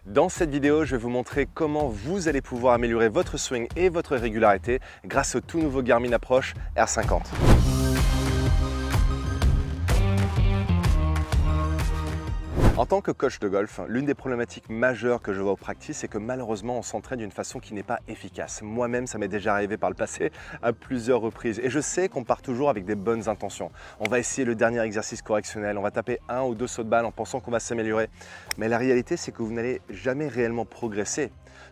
Dans cette vidéo, je vais vous montrer comment vous allez pouvoir améliorer votre swing et votre régularité grâce au tout nouveau Garmin Approach R50. En tant que coach de golf, l'une des problématiques majeures que je vois au practice, c'est que malheureusement, on s'entraîne d'une façon qui n'est pas efficace. Moi-même, ça m'est déjà arrivé par le passé à plusieurs reprises. Et je sais qu'on part toujours avec des bonnes intentions. On va essayer le dernier exercice correctionnel, on va taper un ou deux sauts de balle en pensant qu'on va s'améliorer. Mais la réalité, c'est que vous n'allez jamais réellement progresser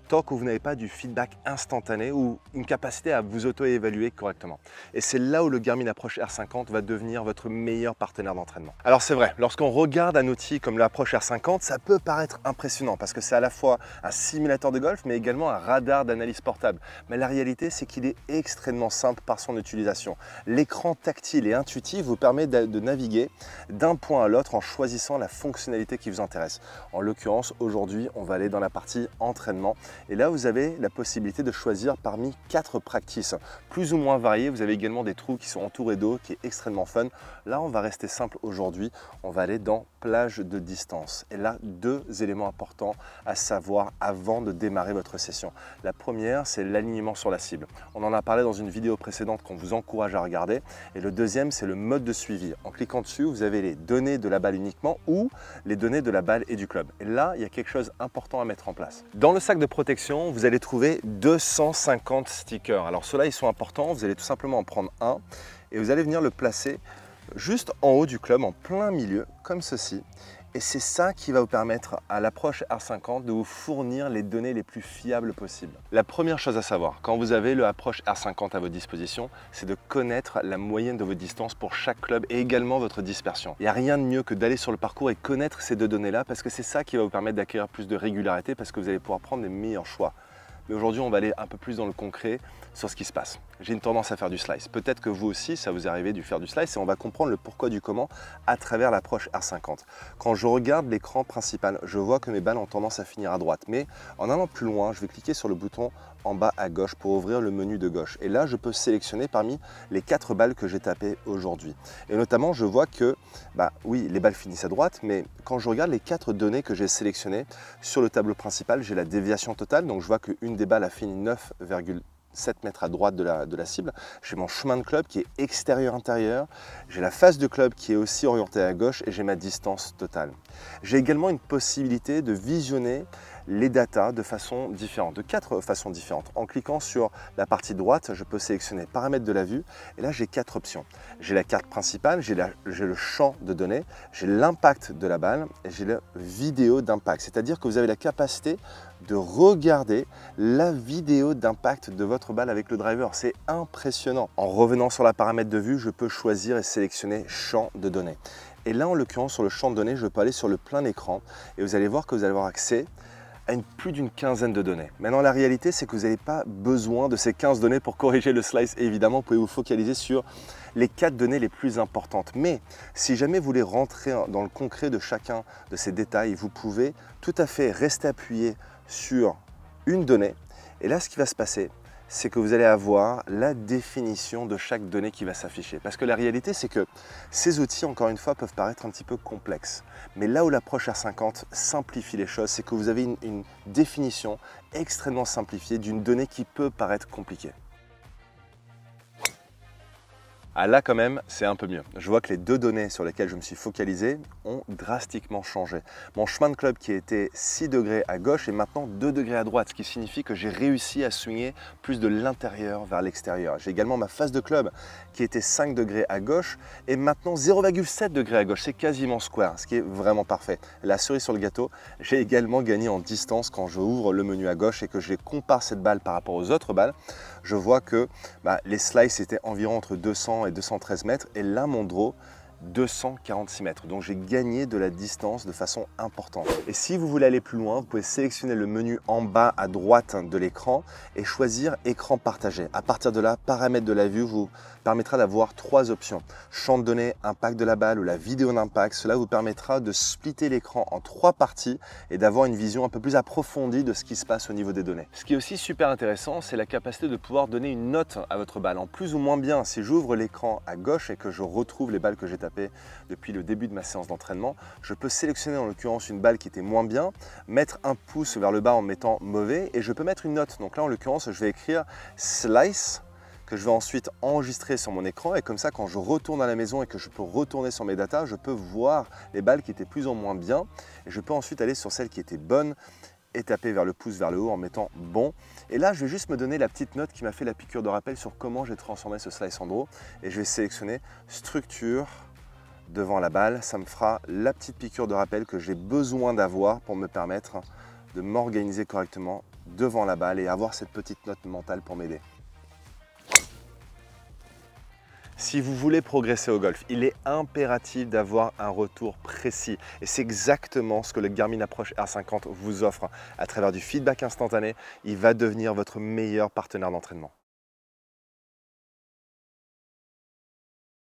tant que vous n'avez pas du feedback instantané ou une capacité à vous auto-évaluer correctement. Et c'est là où le Garmin Approach R50 va devenir votre meilleur partenaire d'entraînement. Alors c'est vrai, lorsqu'on regarde un outil comme l'Approach R50, ça peut paraître impressionnant parce que c'est à la fois un simulateur de golf mais également un radar d'analyse portable. Mais la réalité, c'est qu'il est extrêmement simple par son utilisation. L'écran tactile et intuitif vous permet de naviguer d'un point à l'autre en choisissant la fonctionnalité qui vous intéresse. En l'occurrence, aujourd'hui, on va aller dans la partie entraînement. Et là, vous avez la possibilité de choisir parmi 4 practices, plus ou moins variés. Vous avez également des trous qui sont entourés d'eau, qui est extrêmement fun. Là, on va rester simple aujourd'hui. On va aller dans plage de distance. Et là, 2 éléments importants à savoir avant de démarrer votre session. La première, c'est l'alignement sur la cible. On en a parlé dans une vidéo précédente qu'on vous encourage à regarder. Et le deuxième, c'est le mode de suivi. En cliquant dessus, vous avez les données de la balle uniquement ou les données de la balle et du club. Et là, il y a quelque chose d'important à mettre en place. Dans le sac de protection, vous allez trouver 250 stickers. Alors ceux-là, ils sont importants. Vous allez tout simplement en prendre un et vous allez venir le placer juste en haut du club, en plein milieu, comme ceci. Et c'est ça qui va vous permettre à l'Approach R50 de vous fournir les données les plus fiables possibles. La première chose à savoir, quand vous avez le Approach R50 à votre disposition, c'est de connaître la moyenne de vos distances pour chaque club et également votre dispersion. Il n'y a rien de mieux que d'aller sur le parcours et connaître ces 2 données-là parce que c'est ça qui va vous permettre d'acquérir plus de régularité parce que vous allez pouvoir prendre les meilleurs choix. Mais aujourd'hui, on va aller un peu plus dans le concret sur ce qui se passe. J'ai une tendance à faire du slice. Peut-être que vous aussi, ça vous est arrivé de faire du slice et on va comprendre le pourquoi du comment à travers l'Approach R50. Quand je regarde l'écran principal, je vois que mes balles ont tendance à finir à droite. Mais en allant plus loin, je vais cliquer sur le bouton en bas à gauche pour ouvrir le menu de gauche. Et là, je peux sélectionner parmi les 4 balles que j'ai tapées aujourd'hui. Et notamment, je vois que, oui, les balles finissent à droite, mais quand je regarde les 4 données que j'ai sélectionnées sur le tableau principal, j'ai la déviation totale. Donc, je vois qu'une des balles a fini 9,7 mètres à droite de la cible. J'ai mon chemin de club qui est extérieur-intérieur. J'ai la face de club qui est aussi orientée à gauche et j'ai ma distance totale. J'ai également une possibilité de visionner les datas de façon différente, de 4 façons différentes. En cliquant sur la partie droite, je peux sélectionner paramètres de la vue et là j'ai 4 options. J'ai la carte principale, j'ai le champ de données, j'ai l'impact de la balle et j'ai la vidéo d'impact. C'est-à-dire que vous avez la capacité de regarder la vidéo d'impact de votre balle avec le driver. C'est impressionnant. En revenant sur la paramètre de vue, je peux choisir et sélectionner champ de données. Et là, en l'occurrence, sur le champ de données, je peux aller sur le plein écran et vous allez voir que vous allez avoir accès à plus d'une quinzaine de données. Maintenant, la réalité, c'est que vous n'avez pas besoin de ces 15 données pour corriger le slice. Et évidemment, vous pouvez vous focaliser sur les 4 données les plus importantes. Mais si jamais vous voulez rentrer dans le concret de chacun de ces détails, vous pouvez tout à fait rester appuyé sur une donnée. Et là, ce qui va se passer, c'est que vous allez avoir la définition de chaque donnée qui va s'afficher. Parce que la réalité, c'est que ces outils, encore une fois, peuvent paraître un petit peu complexes. Mais là où l'Approach R50 simplifie les choses, c'est que vous avez une définition extrêmement simplifiée d'une donnée qui peut paraître compliquée. Ah là quand même, c'est un peu mieux. Je vois que les 2 données sur lesquelles je me suis focalisé ont drastiquement changé. Mon chemin de club qui était 6 degrés à gauche est maintenant 2 degrés à droite, ce qui signifie que j'ai réussi à swinguer plus de l'intérieur vers l'extérieur. J'ai également ma face de club qui était 5 degrés à gauche et maintenant 0,7 degrés à gauche. C'est quasiment square, ce qui est vraiment parfait. La cerise sur le gâteau, j'ai également gagné en distance quand je ouvre le menu à gauche et que je compare cette balle par rapport aux autres balles. Je vois que les slices étaient environ entre 200 et 213 mètres et là mon draw 246 mètres. Donc j'ai gagné de la distance de façon importante. Et si vous voulez aller plus loin, vous pouvez sélectionner le menu en bas à droite de l'écran et choisir écran partagé. À partir de là, paramètres de la vue vous permettra d'avoir 3 options. Champ de données, impact de la balle ou la vidéo d'impact. Cela vous permettra de splitter l'écran en 3 parties et d'avoir une vision un peu plus approfondie de ce qui se passe au niveau des données. Ce qui est aussi super intéressant, c'est la capacité de pouvoir donner une note à votre balle en plus ou moins bien. Si j'ouvre l'écran à gauche et que je retrouve les balles que j'ai tapées, tapé depuis le début de ma séance d'entraînement. Je peux sélectionner en l'occurrence une balle qui était moins bien, mettre un pouce vers le bas en mettant mauvais et je peux mettre une note. Donc là en l'occurrence je vais écrire slice, que je vais ensuite enregistrer sur mon écran et comme ça quand je retourne à la maison et que je peux retourner sur mes datas, je peux voir les balles qui étaient plus ou moins bien et je peux ensuite aller sur celles qui étaient bonnes et taper vers le pouce vers le haut en mettant bon. Et là je vais juste me donner la petite note qui m'a fait la piqûre de rappel sur comment j'ai transformé ce slice en draw et je vais sélectionner structure devant la balle. Ça me fera la petite piqûre de rappel que j'ai besoin d'avoir pour me permettre de m'organiser correctement devant la balle et avoir cette petite note mentale pour m'aider. Si vous voulez progresser au golf, il est impératif d'avoir un retour précis. Et c'est exactement ce que le Garmin Approach R50 vous offre. À travers du feedback instantané, il va devenir votre meilleur partenaire d'entraînement.